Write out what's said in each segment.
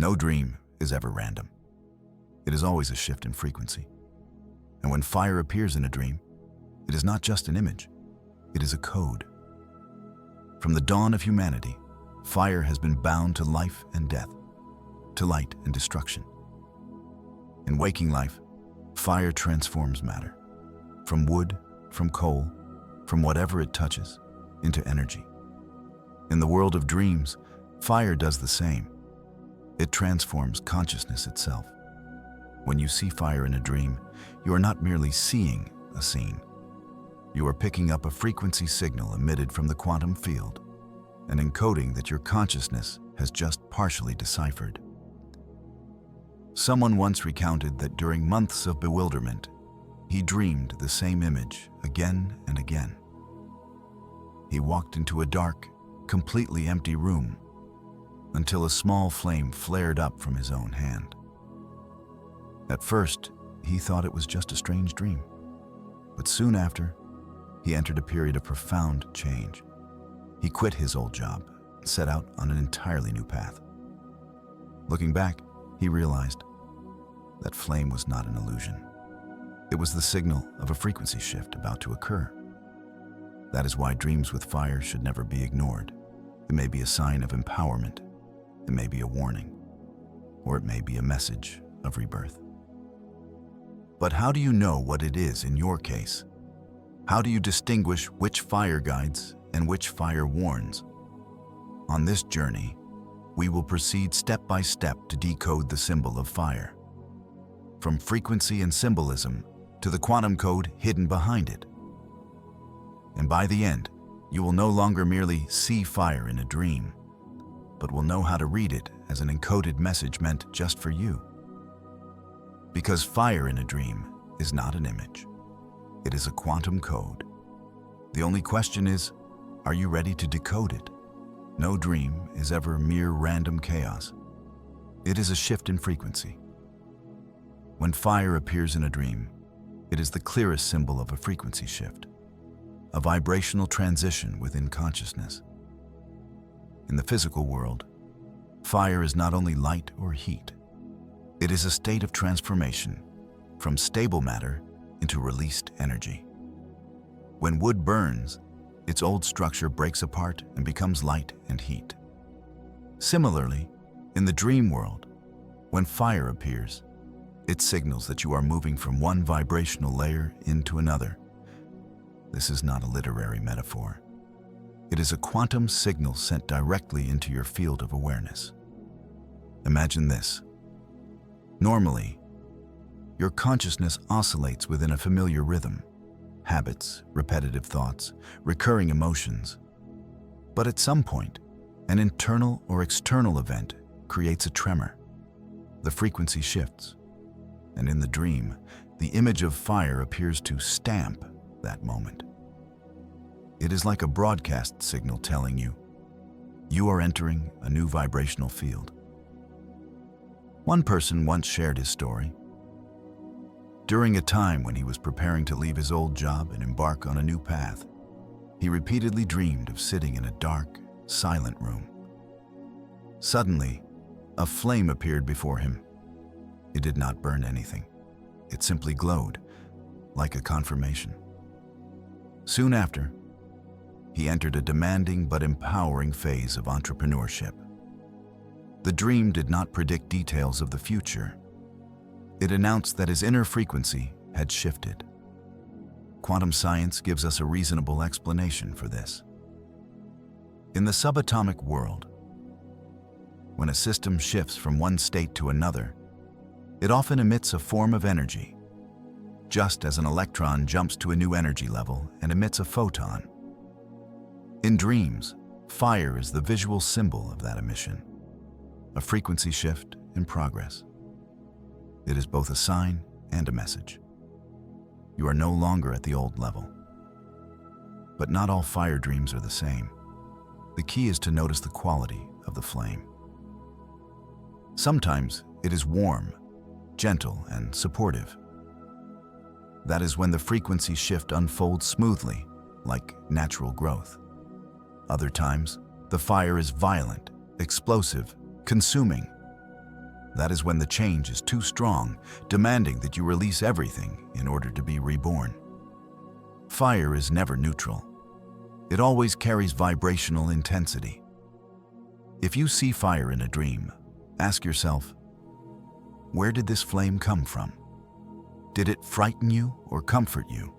No dream is ever random. It is always a shift in frequency. And when fire appears in a dream, it is not just an image, it is a code. From the dawn of humanity, fire has been bound to life and death, to light and destruction. In waking life, fire transforms matter, from wood, from coal, from whatever it touches, into energy. In the world of dreams, fire does the same. It transforms consciousness itself. When you see fire in a dream, you are not merely seeing a scene. You are picking up a frequency signal emitted from the quantum field, an encoding that your consciousness has just partially deciphered. Someone once recounted that during months of bewilderment, he dreamed the same image again and again. He walked into a dark, completely empty room until a small flame flared up from his own hand. At first, he thought it was just a strange dream, but soon after, he entered a period of profound change. He quit his old job and set out on an entirely new path. Looking back, he realized that flame was not an illusion. It was the signal of a frequency shift about to occur. That is why dreams with fire should never be ignored. It may be a sign of empowerment, it may be a warning, or it may be a message of rebirth. But how do you know what it is in your case? How do you distinguish which fire guides and which fire warns? On this journey, we will proceed step by step to decode the symbol of fire, from frequency and symbolism to the quantum code hidden behind it. And by the end, you will no longer merely see fire in a dream, but will know how to read it as an encoded message meant just for you. Because fire in a dream is not an image. It is a quantum code. The only question is, are you ready to decode it? No dream is ever mere random chaos. It is a shift in frequency. When fire appears in a dream, it is the clearest symbol of a frequency shift, a vibrational transition within consciousness. In the physical world, fire is not only light or heat. It is a state of transformation from stable matter into released energy. When wood burns, its old structure breaks apart and becomes light and heat. Similarly, in the dream world, when fire appears, it signals that you are moving from one vibrational layer into another. This is not a literary metaphor. It is a quantum signal sent directly into your field of awareness. Imagine this. Normally, your consciousness oscillates within a familiar rhythm, habits, repetitive thoughts, recurring emotions. But at some point, an internal or external event creates a tremor. The frequency shifts, and in the dream, the image of fire appears to stamp that moment. It is like a broadcast signal telling you, you are entering a new vibrational field. One person once shared his story. During a time when he was preparing to leave his old job and embark on a new path, he repeatedly dreamed of sitting in a dark, silent room. Suddenly, a flame appeared before him. It did not burn anything. It simply glowed, like a confirmation. Soon after, he entered a demanding but empowering phase of entrepreneurship. The dream did not predict details of the future. It announced that his inner frequency had shifted. Quantum science gives us a reasonable explanation for this. In the subatomic world, when a system shifts from one state to another, it often emits a form of energy, just as an electron jumps to a new energy level and emits a photon. In dreams, fire is the visual symbol of that emission, a frequency shift in progress. It is both a sign and a message. You are no longer at the old level. But not all fire dreams are the same. The key is to notice the quality of the flame. Sometimes it is warm, gentle, and supportive. That is when the frequency shift unfolds smoothly, like natural growth. Other times, the fire is violent, explosive, consuming. That is when the change is too strong, demanding that you release everything in order to be reborn. Fire is never neutral. It always carries vibrational intensity. If you see fire in a dream, ask yourself, where did this flame come from? Did it frighten you or comfort you?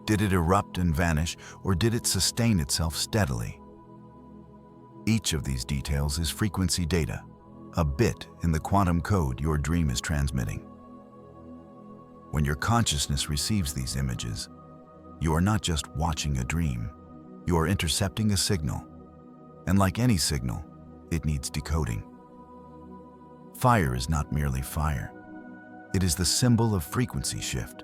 Did it erupt and vanish, or did it sustain itself steadily? Each of these details is frequency data, a bit in the quantum code your dream is transmitting. When your consciousness receives these images, you are not just watching a dream, you are intercepting a signal. And like any signal, it needs decoding. Fire is not merely fire. It is the symbol of frequency shift,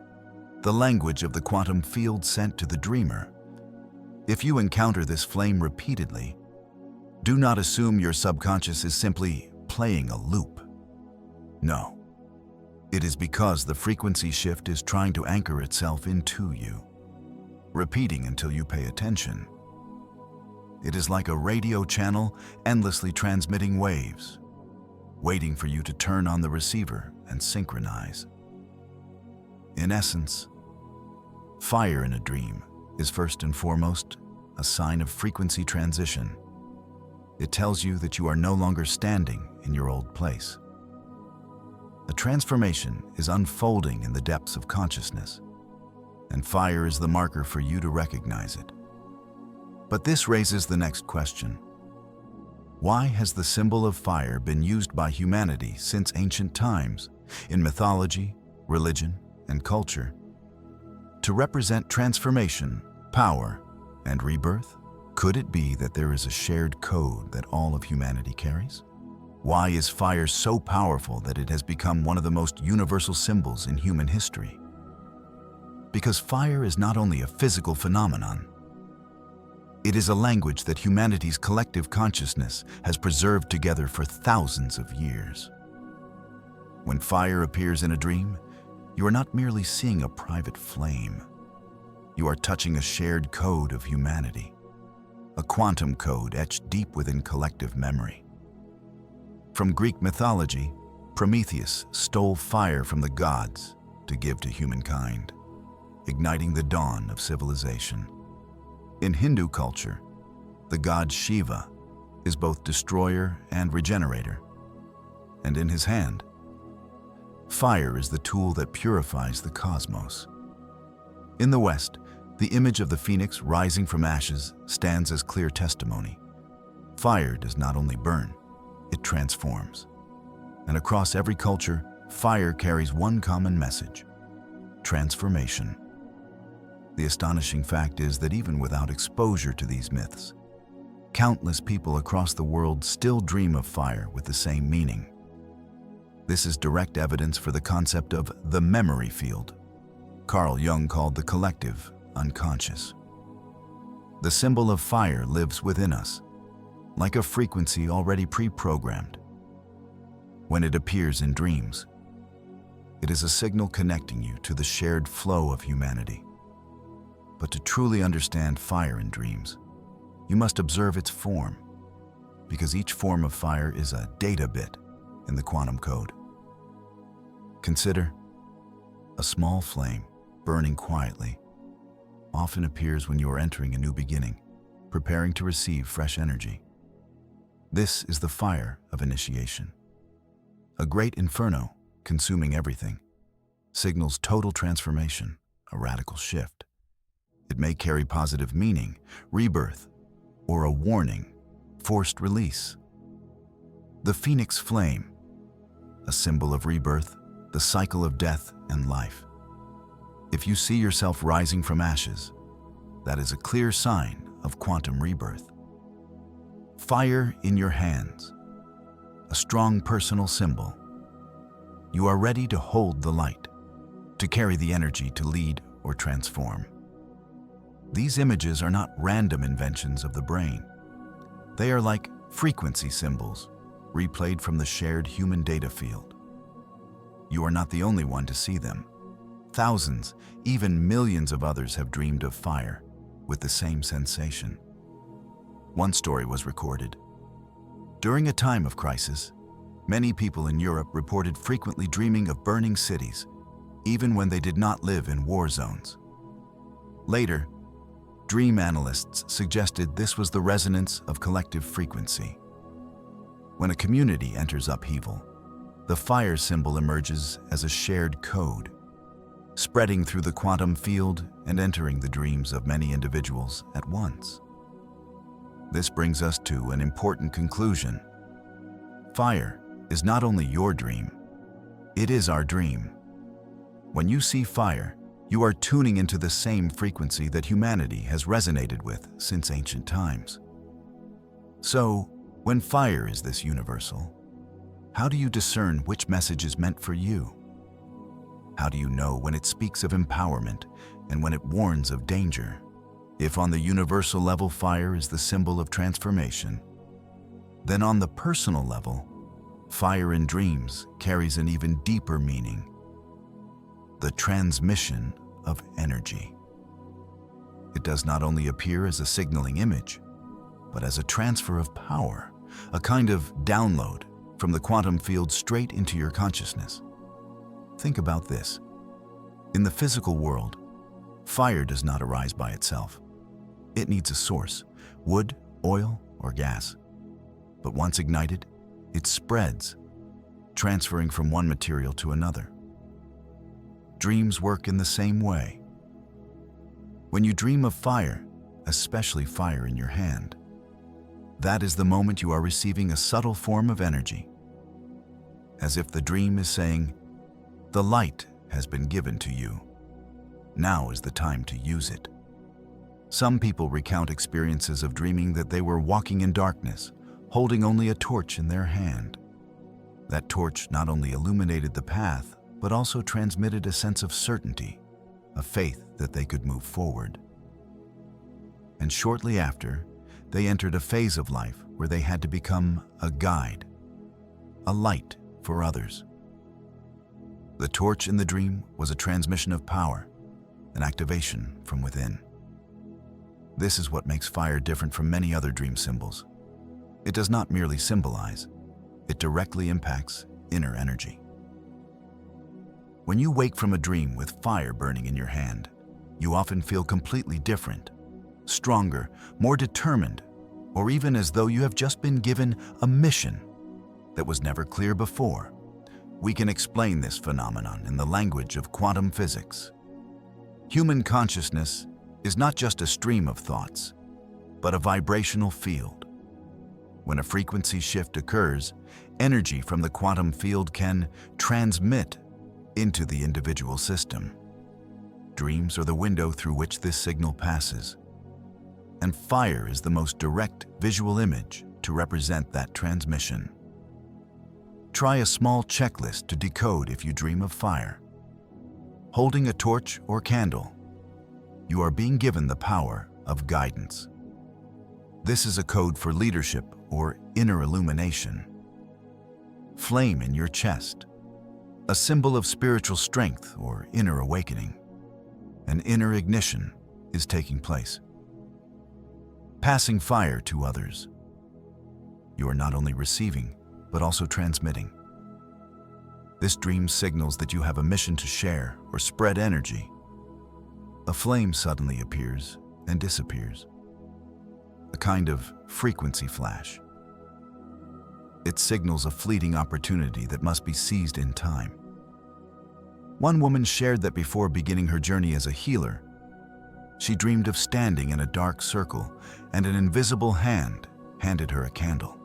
the language of the quantum field sent to the dreamer. If you encounter this flame repeatedly, do not assume your subconscious is simply playing a loop. No, it is because the frequency shift is trying to anchor itself into you, repeating until you pay attention. It is like a radio channel endlessly transmitting waves, waiting for you to turn on the receiver and synchronize. In essence, fire in a dream is first and foremost a sign of frequency transition. It tells you that you are no longer standing in your old place. A transformation is unfolding in the depths of consciousness, and fire is the marker for you to recognize it. But this raises the next question. Why has the symbol of fire been used by humanity since ancient times, in mythology, religion, and culture, to represent transformation, power, and rebirth? Could it be that there is a shared code that all of humanity carries? Why is fire so powerful that it has become one of the most universal symbols in human history? Because fire is not only a physical phenomenon, it is a language that humanity's collective consciousness has preserved together for thousands of years. When fire appears in a dream, you are not merely seeing a private flame. You are touching a shared code of humanity, a quantum code etched deep within collective memory. From Greek mythology, Prometheus stole fire from the gods to give to humankind, igniting the dawn of civilization. In Hindu culture, the god Shiva is both destroyer and regenerator, and in his hand, fire is the tool that purifies the cosmos. In the West, the image of the phoenix rising from ashes stands as clear testimony. Fire does not only burn, it transforms. And across every culture, fire carries one common message: transformation. The astonishing fact is that even without exposure to these myths, countless people across the world still dream of fire with the same meaning. This is direct evidence for the concept of the memory field, Carl Jung called the collective unconscious. The symbol of fire lives within us, like a frequency already pre-programmed. When it appears in dreams, it is a signal connecting you to the shared flow of humanity. But to truly understand fire in dreams, you must observe its form, because each form of fire is a data bit in the quantum code. Consider a small flame burning quietly often appears when you are entering a new beginning, preparing to receive fresh energy. This is the fire of initiation. A great inferno, consuming everything, signals total transformation, a radical shift. It may carry positive meaning, rebirth, or a warning, forced release. The phoenix flame, a symbol of rebirth, the cycle of death and life. If you see yourself rising from ashes, that is a clear sign of quantum rebirth. Fire in your hands, a strong personal symbol. You are ready to hold the light, to carry the energy to lead or transform. These images are not random inventions of the brain. They are like frequency symbols, replayed from the shared human data field. You are not the only one to see them. Thousands, even millions of others have dreamed of fire with the same sensation. One story was recorded. During a time of crisis, Many people in Europe reported frequently dreaming of burning cities, even when they did not live in war zones. Later, dream analysts suggested this was the resonance of collective frequency. When a community enters upheaval, the fire symbol emerges as a shared code, spreading through the quantum field and entering the dreams of many individuals at once. This brings us to an important conclusion. Fire is not only your dream, it is our dream. When you see fire, you are tuning into the same frequency that humanity has resonated with since ancient times. So, when fire is this universal, how do you discern which message is meant for you? How do you know when it speaks of empowerment and when it warns of danger? If on the universal level fire is the symbol of transformation, then on the personal level, fire in dreams carries an even deeper meaning: the transmission of energy. It does not only appear as a signaling image, but as a transfer of power, a kind of download from the quantum field straight into your consciousness. Think about this. In the physical world, fire does not arise by itself. It needs a source: wood, oil, or gas. But once ignited, it spreads, transferring from one material to another. Dreams work in the same way. When you dream of fire, especially fire in your hand, that is the moment you are receiving a subtle form of energy, as if the dream is saying, "The light has been given to you. Now is the time to use it." Some people recount experiences of dreaming that they were walking in darkness, holding only a torch in their hand. That torch not only illuminated the path, but also transmitted a sense of certainty, a faith that they could move forward. And shortly after, they entered a phase of life where they had to become a guide, a light for others. The torch in the dream was a transmission of power, an activation from within. This is what makes fire different from many other dream symbols. It does not merely symbolize, it directly impacts inner energy. When you wake from a dream with fire burning in your hand, you often feel completely different, stronger, more determined, or even as though you have just been given a mission that was never clear before. We can explain this phenomenon in the language of quantum physics. Human consciousness is not just a stream of thoughts, but a vibrational field. When a frequency shift occurs, energy from the quantum field can transmit into the individual system. Dreams are the window through which this signal passes, and fire is the most direct visual image to represent that transmission. Try a small checklist to decode if you dream of fire. Holding a torch or candle, you are being given the power of guidance. This is a code for leadership or inner illumination. Flame in your chest, a symbol of spiritual strength or inner awakening. An inner ignition is taking place. Passing fire to others. You are not only receiving, but also transmitting. This dream signals that you have a mission to share or spread energy. A flame suddenly appears and disappears. A kind of frequency flash. It signals a fleeting opportunity that must be seized in time. One woman shared that before beginning her journey as a healer, she dreamed of standing in a dark circle and an invisible hand handed her a candle.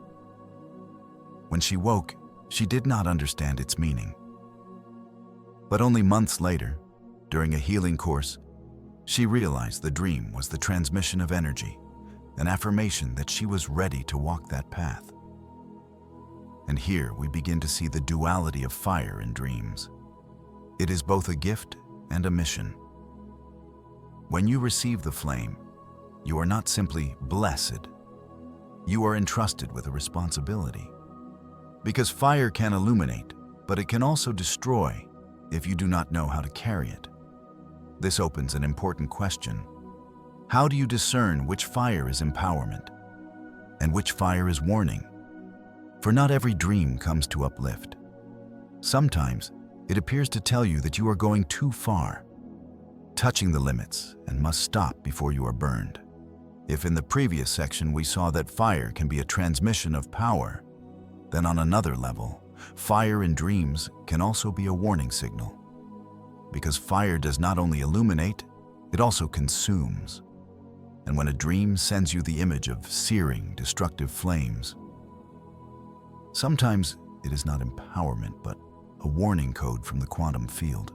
When she woke, she did not understand its meaning. But only months later, during a healing course, she realized the dream was the transmission of energy, an affirmation that she was ready to walk that path. And here we begin to see the duality of fire in dreams. It is both a gift and a mission. When you receive the flame, you are not simply blessed. You are entrusted with a responsibility. Because fire can illuminate, but it can also destroy if you do not know how to carry it. This opens an important question. How do you discern which fire is empowerment and which fire is warning? For not every dream comes to uplift. Sometimes it appears to tell you that you are going too far, touching the limits, and must stop before you are burned. If in the previous section we saw that fire can be a transmission of power, then on another level, fire in dreams can also be a warning signal. Because fire does not only illuminate, it also consumes. And when a dream sends you the image of searing, destructive flames, sometimes it is not empowerment, but a warning code from the quantum field,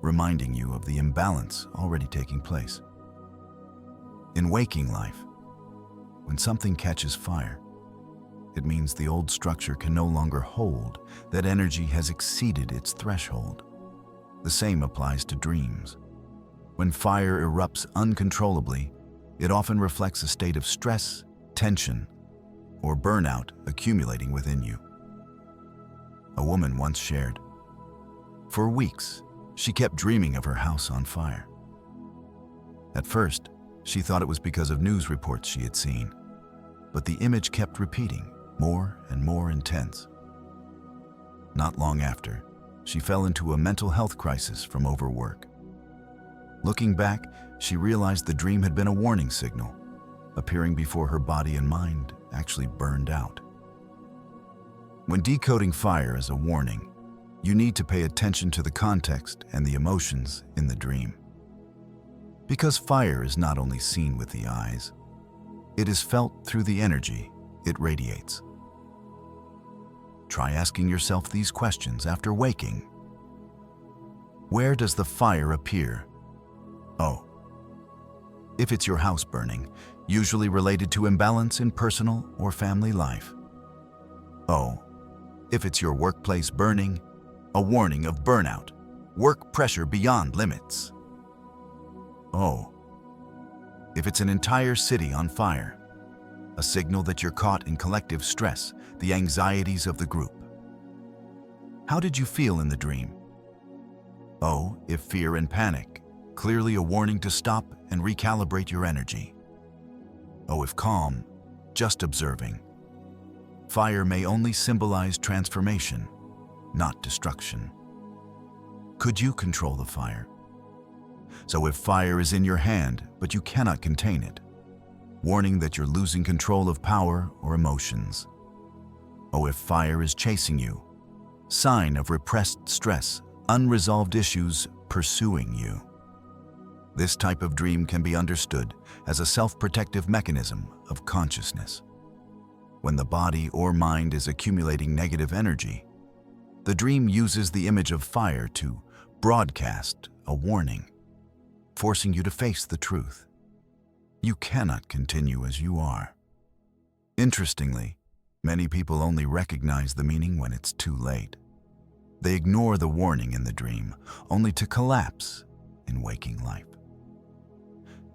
reminding you of the imbalance already taking place. In waking life, when something catches fire, it means the old structure can no longer hold, that energy has exceeded its threshold. The same applies to dreams. When fire erupts uncontrollably, it often reflects a state of stress, tension, or burnout accumulating within you. A woman once shared, "For weeks, she kept dreaming of her house on fire. At first, she thought it was because of news reports she had seen, but the image kept repeating, more and more intense. Not long after, she fell into a mental health crisis from overwork. Looking back, she realized the dream had been a warning signal, appearing before her body and mind actually burned out. When decoding fire as a warning, you need to pay attention to the context and the emotions in the dream. Because fire is not only seen with the eyes, it is felt through the energy it radiates. Try asking yourself these questions after waking. Where does the fire appear? Oh. If it's your house burning, usually related to imbalance in personal or family life. Oh. If it's your workplace burning, a warning of burnout, work pressure beyond limits. Oh. If it's an entire city on fire, a signal that you're caught in collective stress, the anxieties of the group. How did you feel in the dream? Oh, if fear and panic, clearly a warning to stop and recalibrate your energy. Oh, if calm, just observing. Fire may only symbolize transformation, not destruction. Could you control the fire? So if fire is in your hand, but you cannot contain it, warning that you're losing control of power or emotions. Oh, if fire is chasing you, sign of repressed stress, unresolved issues pursuing you. This type of dream can be understood as a self-protective mechanism of consciousness. When the body or mind is accumulating negative energy, the dream uses the image of fire to broadcast a warning, forcing you to face the truth. You cannot continue as you are. Interestingly, many people only recognize the meaning when it's too late. They ignore the warning in the dream, only to collapse in waking life.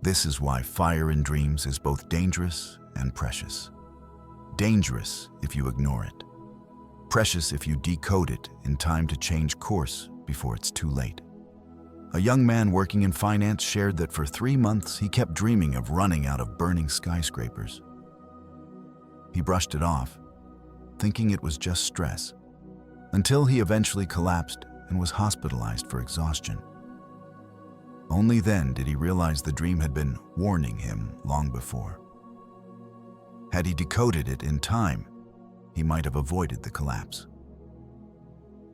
This is why fire in dreams is both dangerous and precious. Dangerous if you ignore it. Precious if you decode it in time to change course before it's too late. A young man working in finance shared that for 3 months he kept dreaming of running out of burning skyscrapers. He brushed it off, thinking it was just stress, until he eventually collapsed and was hospitalized for exhaustion. Only then did he realize the dream had been warning him long before. Had he decoded it in time, he might have avoided the collapse.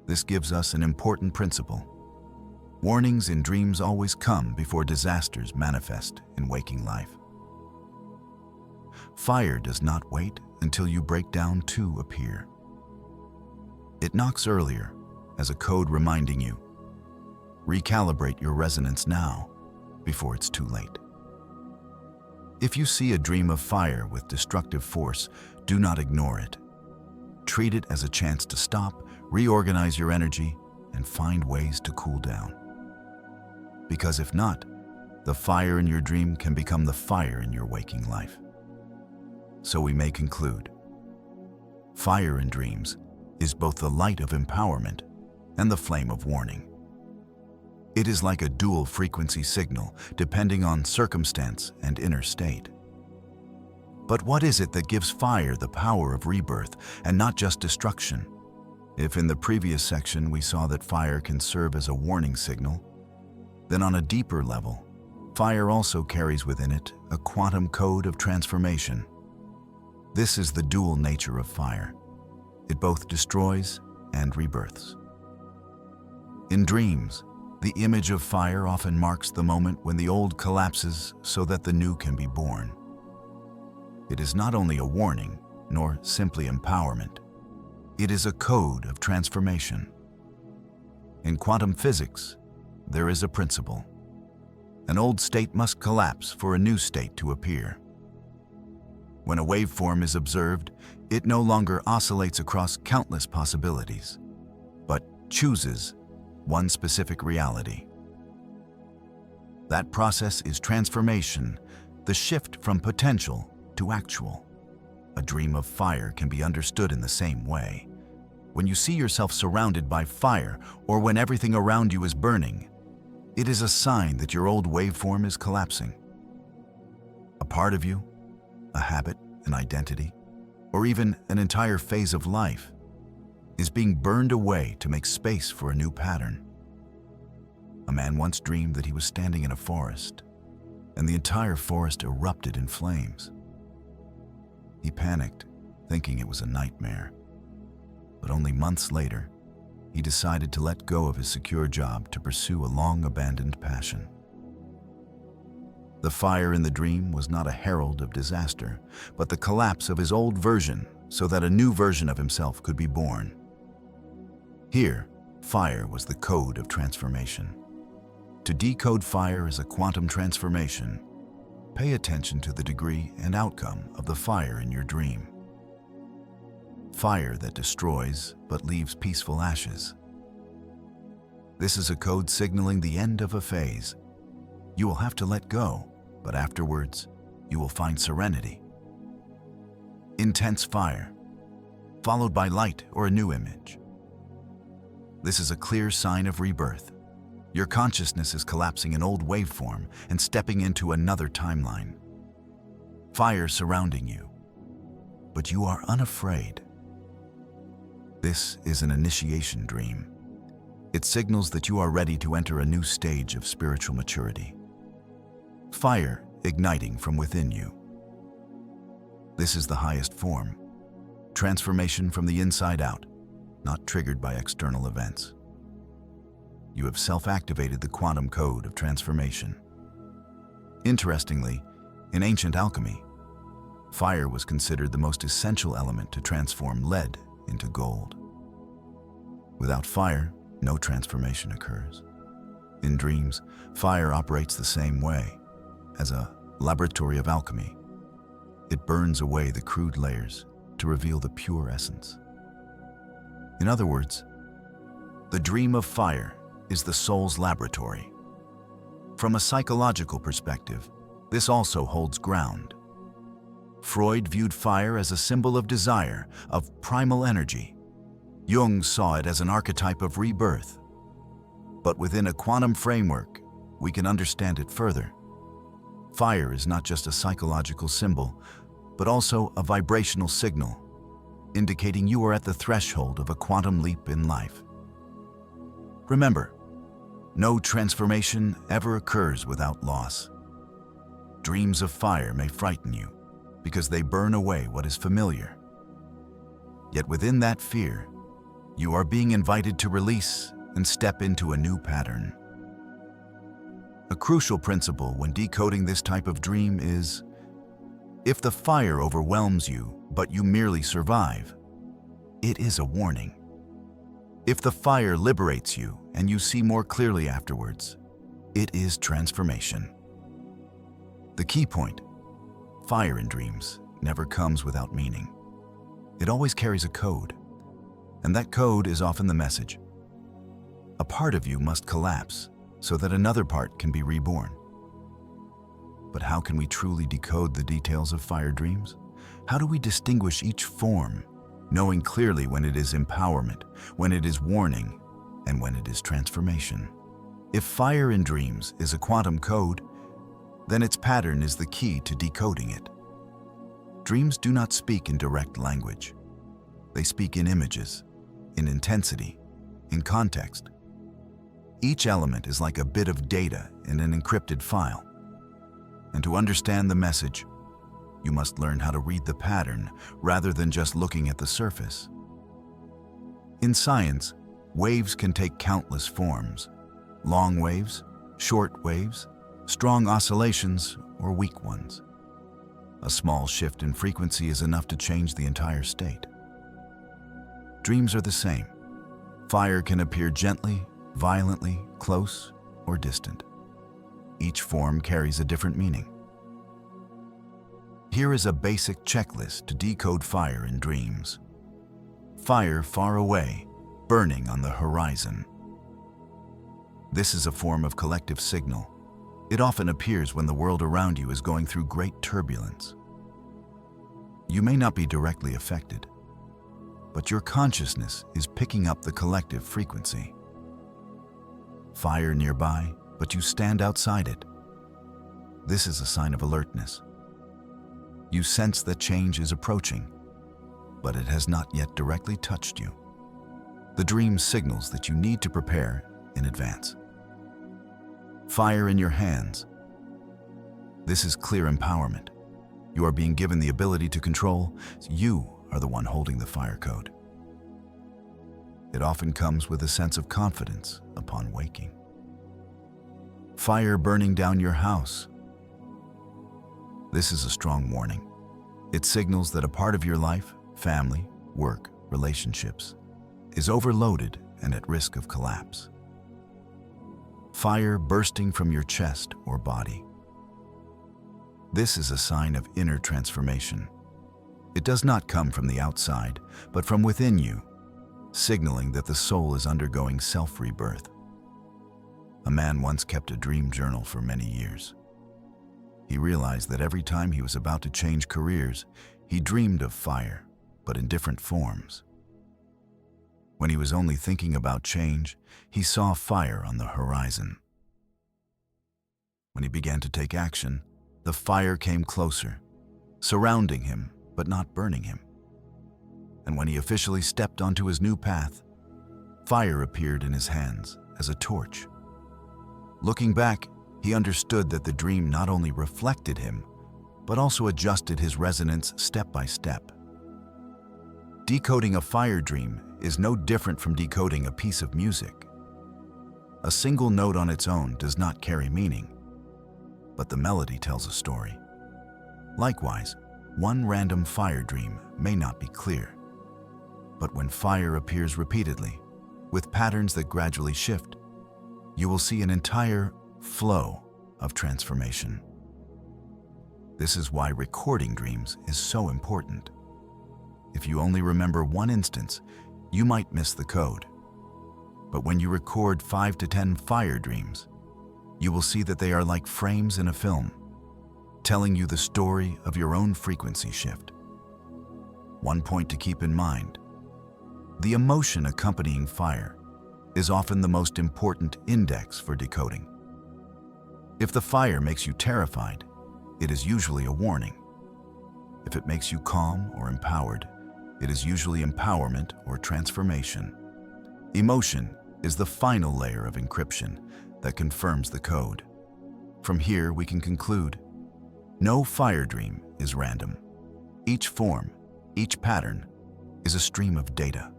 This gives us an important principle. Warnings in dreams always come before disasters manifest in waking life. Fire does not wait until you break down to appear. It knocks earlier as a code reminding you, recalibrate your resonance now before it's too late. If you see a dream of fire with destructive force, do not ignore it. Treat it as a chance to stop, reorganize your energy, and find ways to cool down. Because if not, the fire in your dream can become the fire in your waking life. So we may conclude, fire in dreams is both the light of empowerment and the flame of warning. It is like a dual frequency signal depending on circumstance and inner state. But what is it that gives fire the power of rebirth and not just destruction? If in the previous section we saw that fire can serve as a warning signal, then on a deeper level, fire also carries within it a quantum code of transformation. This is the dual nature of fire. It both destroys and rebirths. In dreams, the image of fire often marks the moment when the old collapses so that the new can be born. It is not only a warning, nor simply empowerment. It is a code of transformation. In quantum physics, there is a principle. An old state must collapse for a new state to appear. When a waveform is observed, it no longer oscillates across countless possibilities, but chooses one specific reality. That process is transformation, the shift from potential to actual. A dream of fire can be understood in the same way. When you see yourself surrounded by fire, or when everything around you is burning, it is a sign that your old waveform is collapsing. A part of you, a habit, an identity, or even an entire phase of life, is being burned away to make space for a new pattern. A man once dreamed that he was standing in a forest, and the entire forest erupted in flames. He panicked, thinking it was a nightmare. But only months later, he decided to let go of his secure job to pursue a long-abandoned passion. The fire in the dream was not a herald of disaster, but the collapse of his old version so that a new version of himself could be born. Here, fire was the code of transformation. To decode fire as a quantum transformation, pay attention to the degree and outcome of the fire in your dream. Fire that destroys but leaves peaceful ashes. This is a code signaling the end of a phase. You will have to let go, but afterwards, you will find serenity. Intense fire, followed by light or a new image. This is a clear sign of rebirth. Your consciousness is collapsing an old waveform and stepping into another timeline. Fire surrounding you, but you are unafraid. This is an initiation dream. It signals that you are ready to enter a new stage of spiritual maturity. Fire igniting from within you. This is the highest form. Transformation from the inside out, not triggered by external events. You have self-activated the quantum code of transformation. Interestingly, in ancient alchemy, fire was considered the most essential element to transform lead into gold. Without fire, no transformation occurs. In dreams, fire operates the same way. As a laboratory of alchemy, it burns away the crude layers to reveal the pure essence. In other words, the dream of fire is the soul's laboratory. From a psychological perspective, this also holds ground. Freud viewed fire as a symbol of desire, of primal energy. Jung saw it as an archetype of rebirth. But within a quantum framework, we can understand it further. Fire is not just a psychological symbol, but also a vibrational signal, indicating you are at the threshold of a quantum leap in life. Remember, no transformation ever occurs without loss. Dreams of fire may frighten you because they burn away what is familiar. Yet within that fear, you are being invited to release and step into a new pattern. A crucial principle when decoding this type of dream is, if the fire overwhelms you, but you merely survive, it is a warning. If the fire liberates you and you see more clearly afterwards, it is transformation. The key point, fire in dreams never comes without meaning. It always carries a code, and that code is often the message. A part of you must collapse so that another part can be reborn. But how can we truly decode the details of fire dreams? How do we distinguish each form, knowing clearly when it is empowerment, when it is warning, and when it is transformation? If fire in dreams is a quantum code, then its pattern is the key to decoding it. Dreams do not speak in direct language. They speak in images, in intensity, in context. Each element is like a bit of data in an encrypted file. And to understand the message, you must learn how to read the pattern rather than just looking at the surface. In science, waves can take countless forms: long waves, short waves, strong oscillations, or weak ones. A small shift in frequency is enough to change the entire state. Dreams are the same. Fire can appear gently, violently, close, or distant. Each form carries a different meaning. Here is a basic checklist to decode fire in dreams. Fire far away, burning on the horizon. This is a form of collective signal. It often appears when the world around you is going through great turbulence. You may not be directly affected, but your consciousness is picking up the collective frequency. Fire nearby, but you stand outside it. This is a sign of alertness. You sense that change is approaching, but it has not yet directly touched you. The dream signals that you need to prepare in advance. Fire in your hands. This is clear empowerment. You are being given the ability to control. You are the one holding the fire code. It often comes with a sense of confidence upon waking. Fire burning down your house. This is a strong warning. It signals that a part of your life, family, work, relationships, is overloaded and at risk of collapse. Fire bursting from your chest or body. This is a sign of inner transformation. It does not come from the outside, but from within you, signaling that the soul is undergoing self-rebirth. A man once kept a dream journal for many years. He realized that every time he was about to change careers, he dreamed of fire, but in different forms. When he was only thinking about change, he saw fire on the horizon. When he began to take action, the fire came closer, surrounding him but not burning him. And when he officially stepped onto his new path, fire appeared in his hands as a torch. Looking back, he understood that the dream not only reflected him, but also adjusted his resonance step by step. Decoding a fire dream is no different from decoding a piece of music. A single note on its own does not carry meaning, but the melody tells a story. Likewise, one random fire dream may not be clear, but when fire appears repeatedly, with patterns that gradually shift, you will see an entire flow of transformation. This is why recording dreams is so important. If you only remember one instance, you might miss the code. But when you record 5 to 10 fire dreams, you will see that they are like frames in a film, telling you the story of your own frequency shift. One point to keep in mind: the emotion accompanying fire is often the most important index for decoding. If the fire makes you terrified, it is usually a warning. If it makes you calm or empowered, it is usually empowerment or transformation. Emotion is the final layer of encryption that confirms the code. From here, we can conclude: no fire dream is random. Each form, each pattern, is a stream of data,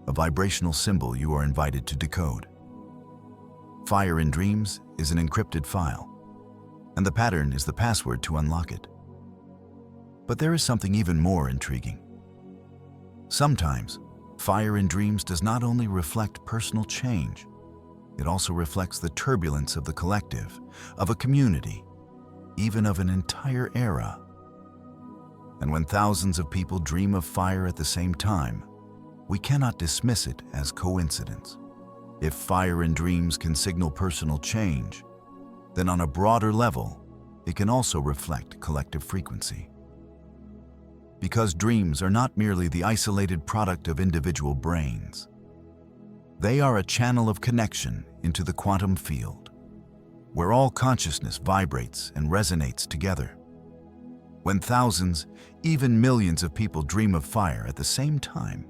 a vibrational symbol you are invited to decode. Fire in dreams is an encrypted file, and the pattern is the password to unlock it. But there is something even more intriguing. Sometimes, fire in dreams does not only reflect personal change, it also reflects the turbulence of the collective, of a community, even of an entire era. And when thousands of people dream of fire at the same time, we cannot dismiss it as coincidence. If fire in dreams can signal personal change, then on a broader level, it can also reflect collective frequency. Because dreams are not merely the isolated product of individual brains. They are a channel of connection into the quantum field, where all consciousness vibrates and resonates together. When thousands, even millions of people dream of fire at the same time,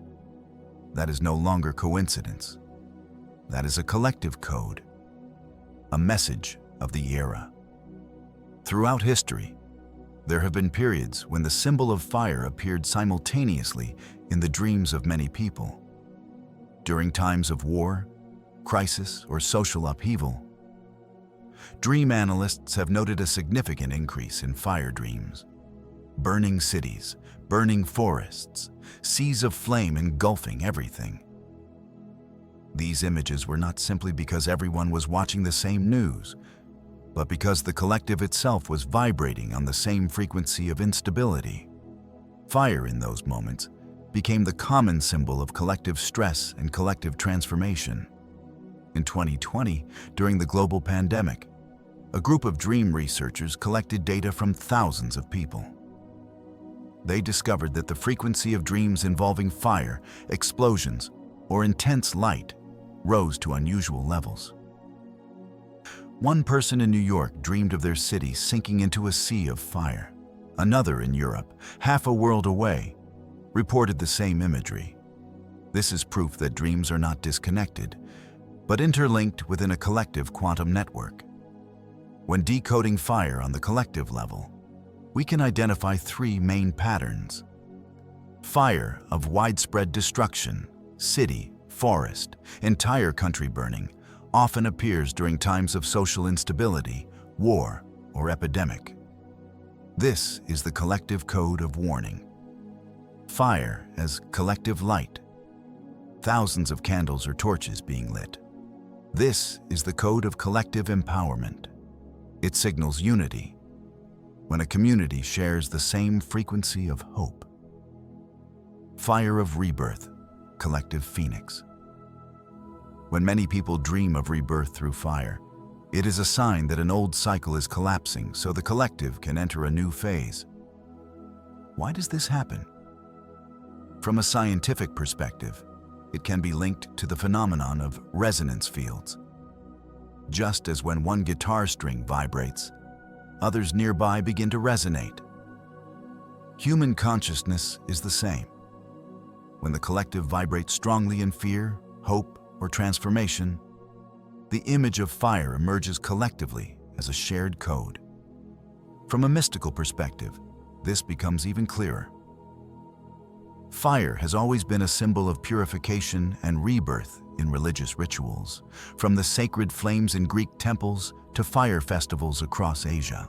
that is no longer coincidence. That is a collective code, a message of the era. Throughout history, there have been periods when the symbol of fire appeared simultaneously in the dreams of many people. During times of war, crisis, or social upheaval, dream analysts have noted a significant increase in fire dreams. Burning cities, burning forests, seas of flame engulfing everything. These images were not simply because everyone was watching the same news, but because the collective itself was vibrating on the same frequency of instability. Fire in those moments became the common symbol of collective stress and collective transformation. In 2020, during the global pandemic, a group of dream researchers collected data from thousands of people. They discovered that the frequency of dreams involving fire, explosions, or intense light rose to unusual levels. One person in New York dreamed of their city sinking into a sea of fire. Another in Europe, half a world away, reported the same imagery. This is proof that dreams are not disconnected, but interlinked within a collective quantum network. When decoding fire on the collective level, we can identify three main patterns. Fire of widespread destruction, city, forest, entire country burning, often appears during times of social instability, war, or epidemic. This is the collective code of warning. Fire as collective light. Thousands of candles or torches being lit. This is the code of collective empowerment. It signals unity, when a community shares the same frequency of hope. Fire of rebirth, collective phoenix. When many people dream of rebirth through fire, it is a sign that an old cycle is collapsing so the collective can enter a new phase. Why does this happen? From a scientific perspective, it can be linked to the phenomenon of resonance fields. Just as when one guitar string vibrates, others nearby begin to resonate. Human consciousness is the same. When the collective vibrates strongly in fear, hope, or transformation, the image of fire emerges collectively as a shared code. From a mystical perspective, this becomes even clearer. Fire has always been a symbol of purification and rebirth in religious rituals, from the sacred flames in Greek temples to fire festivals across Asia.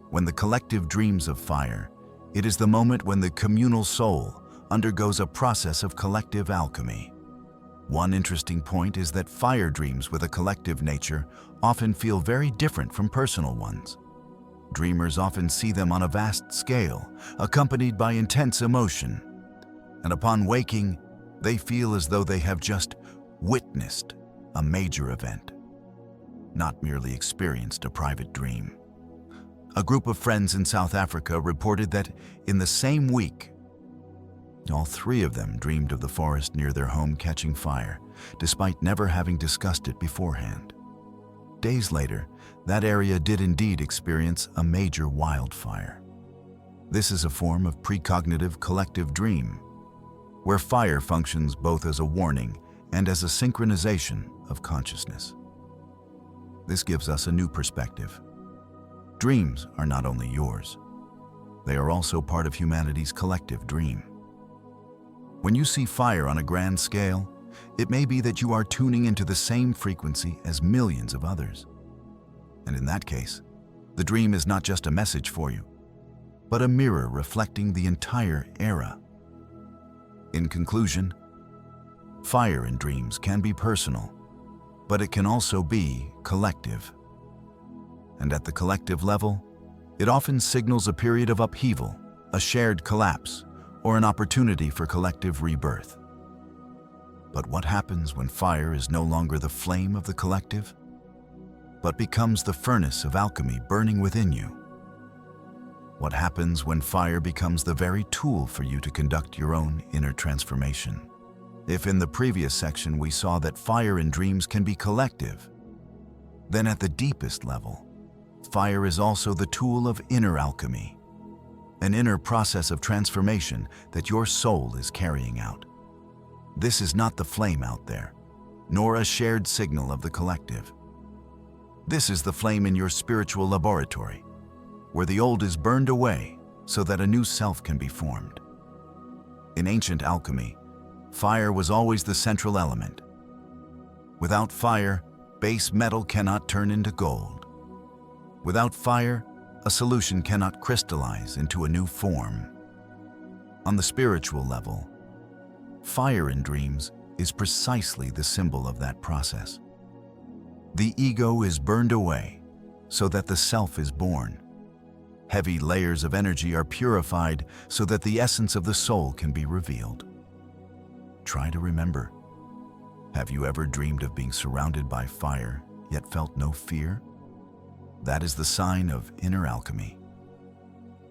When the collective dreams of fire, it is the moment when the communal soul undergoes a process of collective alchemy. One interesting point is that fire dreams with a collective nature often feel very different from personal ones. Dreamers often see them on a vast scale, accompanied by intense emotion. And upon waking, they feel as though they have just witnessed a major event, not merely experienced a private dream. A group of friends in South Africa reported that in the same week, all three of them dreamed of the forest near their home catching fire, despite never having discussed it beforehand. Days later, that area did indeed experience a major wildfire. This is a form of precognitive collective dream, where fire functions both as a warning and as a synchronization of consciousness. This gives us a new perspective. Dreams are not only yours, they are also part of humanity's collective dream. When you see fire on a grand scale, it may be that you are tuning into the same frequency as millions of others. And in that case, the dream is not just a message for you, but a mirror reflecting the entire era. In conclusion, fire in dreams can be personal, but it can also be collective. And at the collective level, it often signals a period of upheaval, a shared collapse, or an opportunity for collective rebirth. But what happens when fire is no longer the flame of the collective, but becomes the furnace of alchemy burning within you? What happens when fire becomes the very tool for you to conduct your own inner transformation? If in the previous section we saw that fire in dreams can be collective, then at the deepest level, fire is also the tool of inner alchemy, an inner process of transformation that your soul is carrying out. This is not the flame out there, nor a shared signal of the collective. This is the flame in your spiritual laboratory, where the old is burned away so that a new self can be formed. In ancient alchemy, fire was always the central element. Without fire, base metal cannot turn into gold. Without fire, a solution cannot crystallize into a new form. On the spiritual level, fire in dreams is precisely the symbol of that process. The ego is burned away so that the self is born. Heavy layers of energy are purified so that the essence of the soul can be revealed. Try to remember. Have you ever dreamed of being surrounded by fire, yet felt no fear? That is the sign of inner alchemy.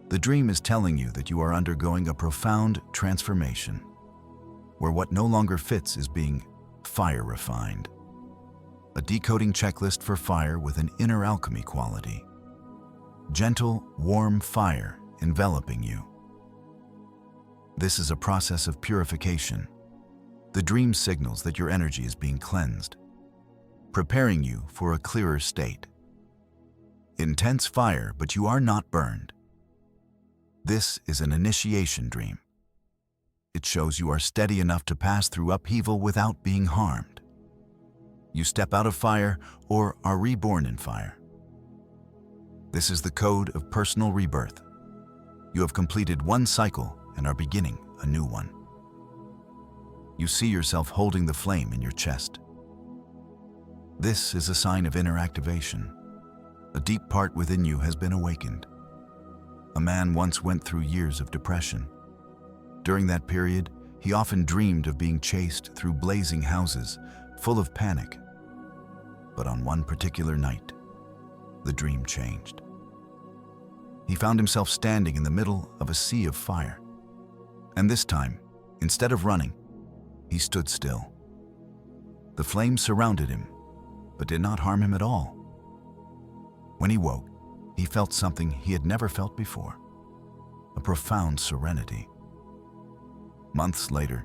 The dream is telling you that you are undergoing a profound transformation, where what no longer fits is being fire refined. A decoding checklist for fire with an inner alchemy quality. Gentle, warm fire enveloping you. This is a process of purification. The dream signals that your energy is being cleansed, preparing you for a clearer state. Intense fire, but you are not burned. This is an initiation dream. It shows you are steady enough to pass through upheaval without being harmed. You step out of fire or are reborn in fire. This is the code of personal rebirth. You have completed one cycle and are beginning a new one. You see yourself holding the flame in your chest. This is a sign of inner activation. A deep part within you has been awakened. A man once went through years of depression. During that period, he often dreamed of being chased through blazing houses, full of panic. But on one particular night, the dream changed. He found himself standing in the middle of a sea of fire. And this time, instead of running, he stood still. The flames surrounded him, but did not harm him at all. When he woke, he felt something he had never felt before, a profound serenity. Months later,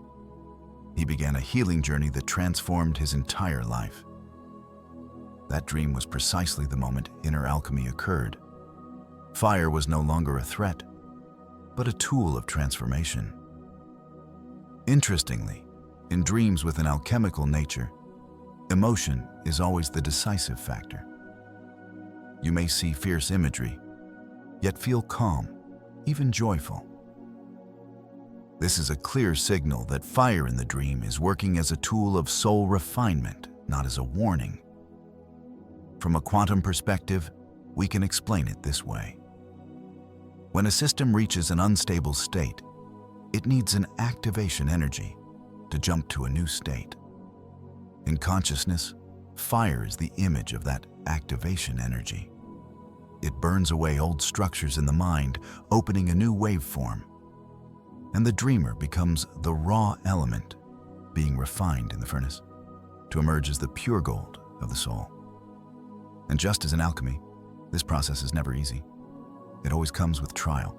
he began a healing journey that transformed his entire life. That dream was precisely the moment inner alchemy occurred. Fire was no longer a threat, but a tool of transformation. Interestingly, in dreams with an alchemical nature, emotion is always the decisive factor. You may see fierce imagery, yet feel calm, even joyful. This is a clear signal that fire in the dream is working as a tool of soul refinement, not as a warning. From a quantum perspective, we can explain it this way. When a system reaches an unstable state, it needs an activation energy to jump to a new state. In consciousness, fire is the image of that activation energy. It burns away old structures in the mind, opening a new waveform. And the dreamer becomes the raw element, being refined in the furnace, to emerge as the pure gold of the soul. And just as in alchemy, this process is never easy. It always comes with trial,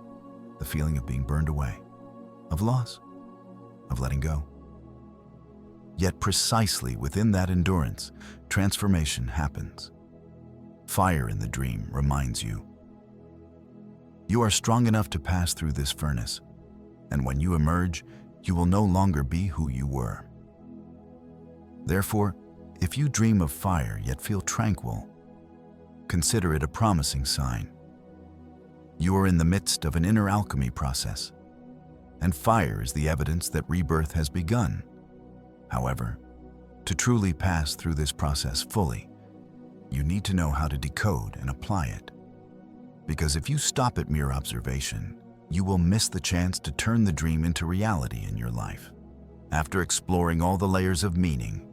the feeling of being burned away, of loss, of letting go. Yet precisely within that endurance, transformation happens. Fire in the dream reminds you. You are strong enough to pass through this furnace, and when you emerge, you will no longer be who you were. Therefore, if you dream of fire yet feel tranquil, consider it a promising sign. You are in the midst of an inner alchemy process, and fire is the evidence that rebirth has begun. However, to truly pass through this process fully, you need to know how to decode and apply it. Because if you stop at mere observation, you will miss the chance to turn the dream into reality in your life. After exploring all the layers of meaning,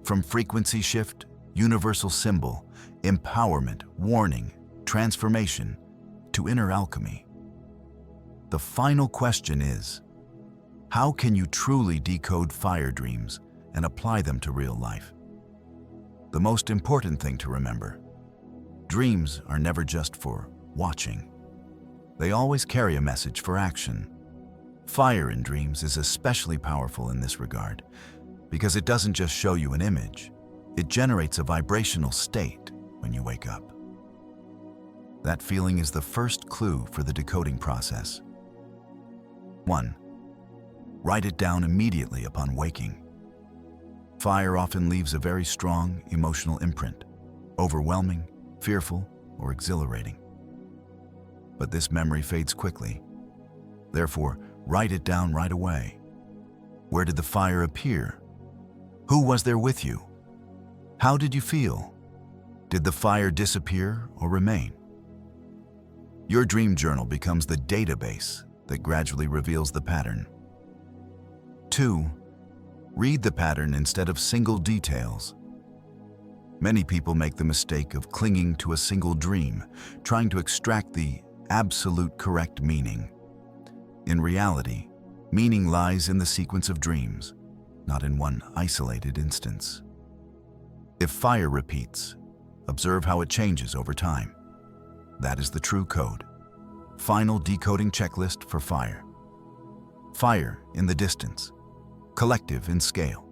from frequency shift, universal symbol, empowerment, warning, transformation, to inner alchemy, the final question is, how can you truly decode fire dreams and apply them to real life? The most important thing to remember: dreams are never just for watching. They always carry a message for action. Fire in dreams is especially powerful in this regard because it doesn't just show you an image, it generates a vibrational state when you wake up. That feeling is the first clue for the decoding process. 1. Write it down immediately upon waking. Fire often leaves a very strong emotional imprint, overwhelming, fearful, or exhilarating. But this memory fades quickly. Therefore, write it down right away. Where did the fire appear? Who was there with you? How did you feel? Did the fire disappear or remain? Your dream journal becomes the database that gradually reveals the pattern. 2. Read the pattern instead of single details. Many people make the mistake of clinging to a single dream, trying to extract the absolute correct meaning. In reality, meaning lies in the sequence of dreams, not in one isolated instance. If fire repeats, observe how it changes over time. That is the true code. Final decoding checklist for fire. Fire in the distance. Collective in scale.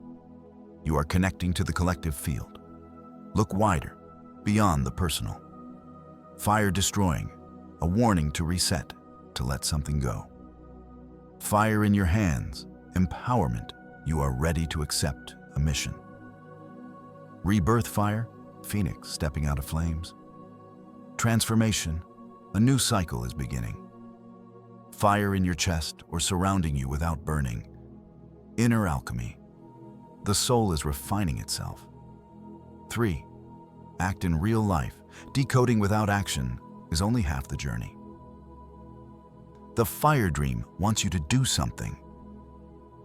You are connecting to the collective field. Look wider, beyond the personal. Fire destroying, a warning to reset, to let something go. Fire in your hands, empowerment, you are ready to accept a mission. Rebirth fire, phoenix stepping out of flames. Transformation, a new cycle is beginning. Fire in your chest or surrounding you without burning. Inner alchemy, the soul is refining itself. 3. Act in real life. Decoding without action is only half the journey. The fire dream wants you to do something.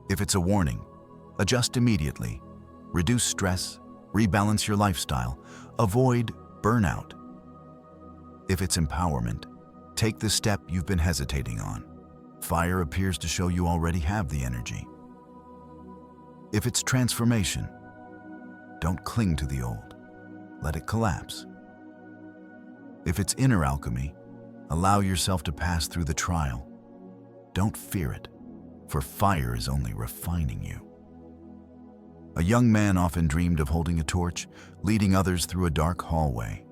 If it's a warning, adjust immediately. Reduce stress, rebalance your lifestyle, avoid burnout. If it's empowerment, take the step you've been hesitating on. Fire appears to show you already have the energy. If it's transformation, don't cling to the old. Let it collapse. If it's inner alchemy, allow yourself to pass through the trial. Don't fear it, for fire is only refining you. A young man often dreamed of holding a torch, leading others through a dark hallway.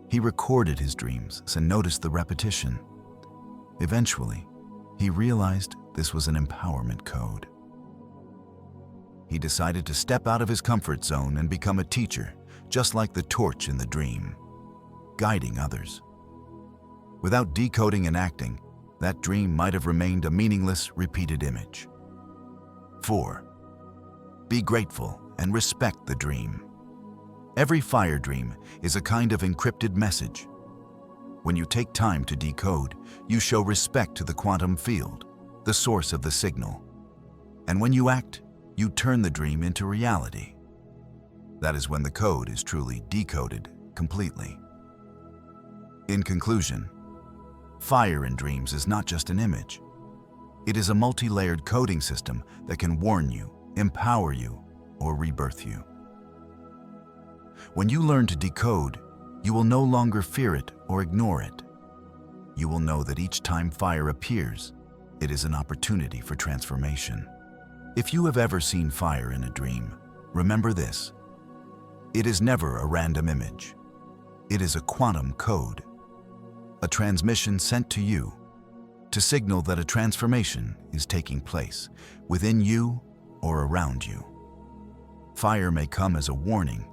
He recorded his dreams and noticed the repetition. Eventually, he realized this was an empowerment code. He decided to step out of his comfort zone and become a teacher, just like the torch in the dream, guiding others. Without decoding and acting, that dream might have remained a meaningless, repeated image. 4. Be grateful and respect the dream. Every fire dream is a kind of encrypted message. When you take time to decode, you show respect to the quantum field, the source of the signal. And when you act, you turn the dream into reality. That is when the code is truly decoded completely. In conclusion, fire in dreams is not just an image. It is a multi-layered coding system that can warn you, empower you, or rebirth you. When you learn to decode, you will no longer fear it or ignore it. You will know that each time fire appears, it is an opportunity for transformation. If you have ever seen fire in a dream, remember this. It is never a random image. It is a quantum code, a transmission sent to you to signal that a transformation is taking place within you or around you. Fire may come as a warning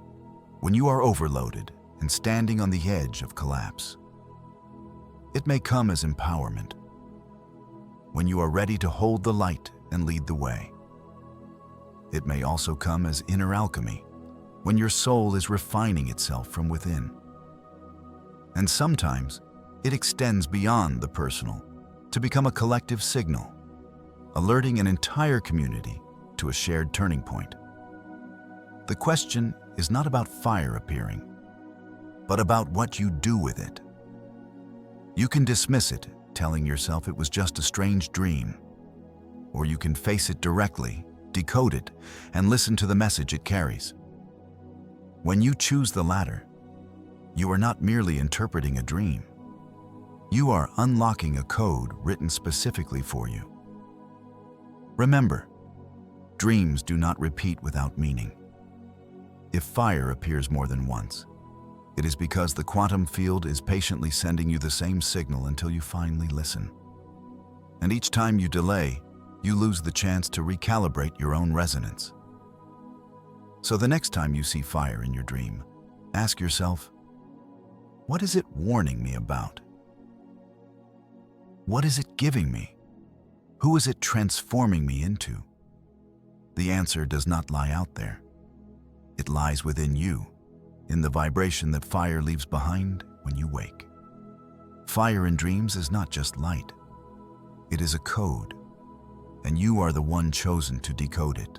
when you are overloaded and standing on the edge of collapse. It may come as empowerment when you are ready to hold the light and lead the way. It may also come as inner alchemy when your soul is refining itself from within. And sometimes it extends beyond the personal to become a collective signal, alerting an entire community to a shared turning point. The question is not about fire appearing, but about what you do with it. You can dismiss it, telling yourself it was just a strange dream, or you can face it directly, decode it, and listen to the message it carries. When you choose the latter, you are not merely interpreting a dream. You are unlocking a code written specifically for you. Remember, dreams do not repeat without meaning. If fire appears more than once, it is because the quantum field is patiently sending you the same signal until you finally listen. And each time you delay, you lose the chance to recalibrate your own resonance. So the next time you see fire in your dream, ask yourself, what is it warning me about? What is it giving me? Who is it transforming me into? The answer does not lie out there. It lies within you, in the vibration that fire leaves behind when you wake. Fire in dreams is not just light. It is a code, and you are the one chosen to decode it.